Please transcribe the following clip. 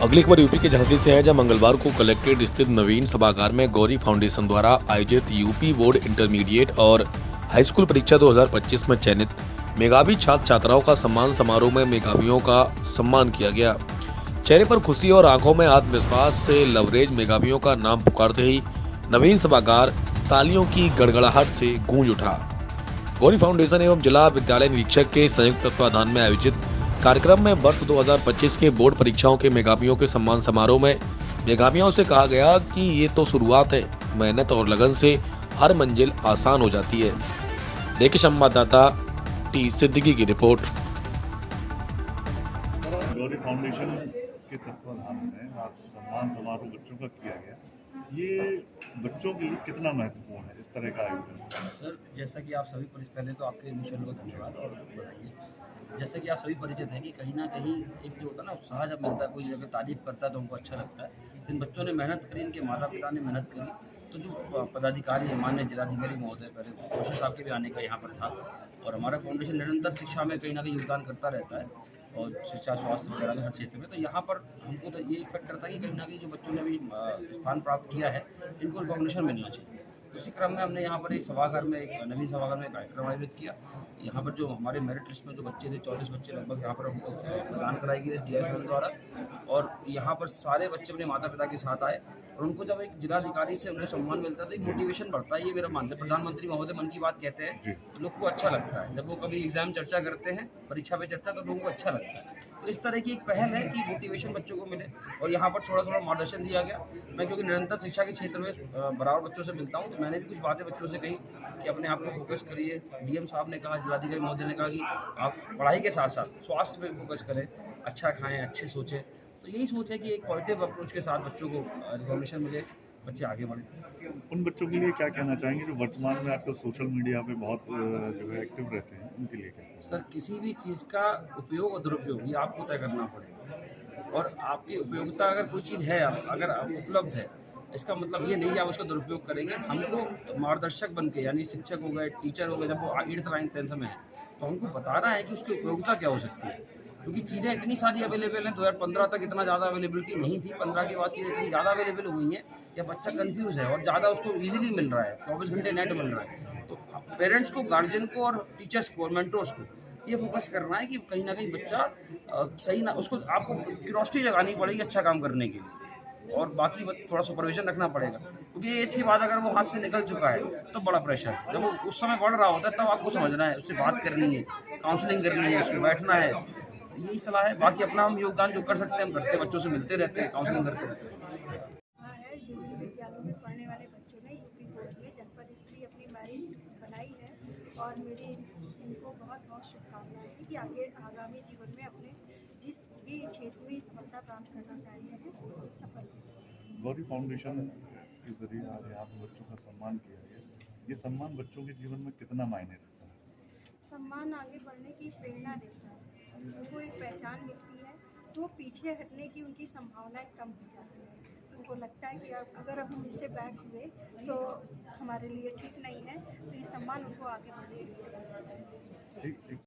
अगली खबर यूपी के झांसी से है, जहां मंगलवार को कलेक्ट्रेट स्थित नवीन सभागार में गौरी फाउंडेशन द्वारा आयोजित यूपी बोर्ड इंटरमीडिएट और हाई स्कूल परीक्षा 2025 में चयनित मेधावी छात्र छात्राओं का सम्मान समारोह में मेधावियों का सम्मान किया गया। चेहरे पर खुशी और आंखों में आत्मविश्वास से लवरेज मेधावियों का नाम पुकारते ही नवीन सभागार तालियों की गड़गड़ाहट से गूंज उठा। गौरी फाउंडेशन एवं जिला विद्यालय निरीक्षक के संयुक्त तत्वाधान में आयोजित कार्यक्रम में वर्ष 2025 के बोर्ड परीक्षाओं के मेधावियों के सम्मान समारोह में मेधावियों से कहा गया कि ये तो शुरुआत है, मेहनत और लगन से हर मंजिल आसान हो जाती है। देखिए संवाददाता टी सिद्दीकी की रिपोर्ट। गौरी फाउंडेशन के तत्वाधान में आज सम्मान समारोह बच्चों का किया गया। ये बच्चों के लिए कितना महत्वपूर्ण है इस तरह का आयोजन? सर, जैसा कि आप सभी पहले तो आपके मिशन को धन्यवाद और बताइए। जैसे कि आप सभी परिचित हैं कि कहीं न कहीं एक जो होता है ना उत्साह जब मिलता है, कोई अगर तारीफ़ करता है तो हमको अच्छा लगता है। इन बच्चों ने मेहनत करी, इनके माता-पिता ने मेहनत करी, तो जो पदाधिकारी हैं, माननीय जिलाधिकारी महोदय, पहले कोशिश आपके भी आने का यहाँ पर था और हमारा फाउंडेशन निरंतर शिक्षा में कहीं न कहीं योगदान करता रहता है और शिक्षा, स्वास्थ्य वगैरह में हर क्षेत्र में। तो यहाँ पर हमको तो ये इफ़ेक्ट करता है कि कहीं न कहीं जो बच्चों ने अभी स्थान प्राप्त किया है, इनको रिकॉग्निशन मिलना चाहिए। उसी क्रम में हमने यहाँ पर एक सभागार में, एक नवीन सभागार में एक कार्यक्रम आयोजित किया। यहाँ पर जो हमारे मेरिट लिस्ट में जो बच्चे थे, 44 बच्चे लगभग, यहाँ पर हमको प्रदान कराई गई डीएसएम द्वारा और यहाँ पर सारे बच्चे अपने माता पिता के साथ आए और उनको जब एक जिलाधिकारी से उनको सम्मान मिलता है तो एक मोटिवेशन बढ़ता है। ये मेरा मानना है। प्रधानमंत्री महोदय मन की बात कहते हैं तो लोग को अच्छा लगता है। जब वो कभी एग्जाम चर्चा करते हैं, परीक्षा पे चर्चा, तो लोगों को अच्छा लगता है। तो इस तरह की एक पहल है कि मोटिवेशन बच्चों को मिले और यहाँ पर थोड़ा थोड़ा मार्गदर्शन दिया गया। मैं क्योंकि निरंतर शिक्षा के क्षेत्र में बराबर बच्चों से मिलता हूँ, तो मैंने भी कुछ बातें बच्चों से कही कि अपने आप को फोकस करिए। डीएम साहब ने कहा, जिलाधिकारी महोदय ने कहा कि आप पढ़ाई के साथ साथ स्वास्थ्य पे फोकस करें, अच्छा खाएं, अच्छे सोचें। तो यही सोच है कि एक पॉजिटिव अप्रोच के साथ बच्चों को रिकॉग्निशन मिले, बच्चे आगे बढ़ें। उन बच्चों के लिए क्या कहना चाहेंगे जो वर्तमान में आजकल सोशल मीडिया पे बहुत जो है एक्टिव रहते हैं, उनके लिए क्या? सर, किसी भी चीज़ का उपयोग और दुरुपयोग ये आपको तय करना पड़ेगा और आपकी उपयोगिता अगर कोई चीज़ है, अगर उपलब्ध है, इसका मतलब ये नहीं कि आप उसका दुरुपयोग करेंगे। हमको मार्गदर्शक बन के, यानी शिक्षक हो गए, टीचर हो गए, जब वो 8th 9th 10th में है तो हमको बताना है कि उसकी उपयोगिता क्या हो सकती है, क्योंकि चीज़ें इतनी सारी अवेलेबल हैं। 2015 तक इतना ज़्यादा अवेलेबिलिटी नहीं थी, 15 के बाद चीज़ें इतनी ज़्यादा अवेलेबल हुई हैं या बच्चा कन्फ्यूज़ है और ज़्यादा उसको ईजिली मिल रहा है, 24 घंटे नेट मिल रहा है। तो पेरेंट्स को, गार्जियन को और टीचर्स को और मेंटर्स को ये फोकस करना है कि कहीं न कहीं बच्चा सही ना, उसको आपको क्यूरोसिटी जगानी पड़ेगी अच्छा काम करने के लिए और बाकी थोड़ा सुपरविज़न रखना पड़ेगा, क्योंकि इसके बाद अगर वो हाथ से निकल चुका है तो बड़ा प्रेशर है। जब वो उस समय बढ़ रहा होता है तब आपको समझना है, उससे बात करनी है, काउंसलिंग करनी है, उसको बैठना है। तो यही सलाह है। बाकी अपना हम योगदान जो कर सकते हैं हम करते हैं, बच्चों से मिलते रहते हैं, काउंसलिंग करते रहते हैं। हाँ है, विभिन्न विद्यालयों में पढ़ने वाले बच्चों ने यूपी बोर्ड में जनपद स्तरीय अपनी मेरिट बनाई है और मेरी इनको बहुत बहुत शुभकामनाएं हैं कि आगे आगामी जीवन में अपने जिस भी क्षेत्र में सफलता प्राप्त करना चाहते हैं सफल हों। गौरी फाउंडेशन के जरिए आज यहाँ पे बच्चों का सम्मान किया गया। ये सम्मान बच्चों के जीवन में कितना मायने रखता है? सम्मान आगे बढ़ने की प्रेरणा देता है, उनको एक पहचान मिलती है तो पीछे हटने की उनकी संभावनाएं कम हो जाती है। उनको लगता है कि अब अगर हम इससे बैक हुए तो हमारे लिए ठीक नहीं है, तो ये सम्मान उनको आगे बढ़ने के लिए एक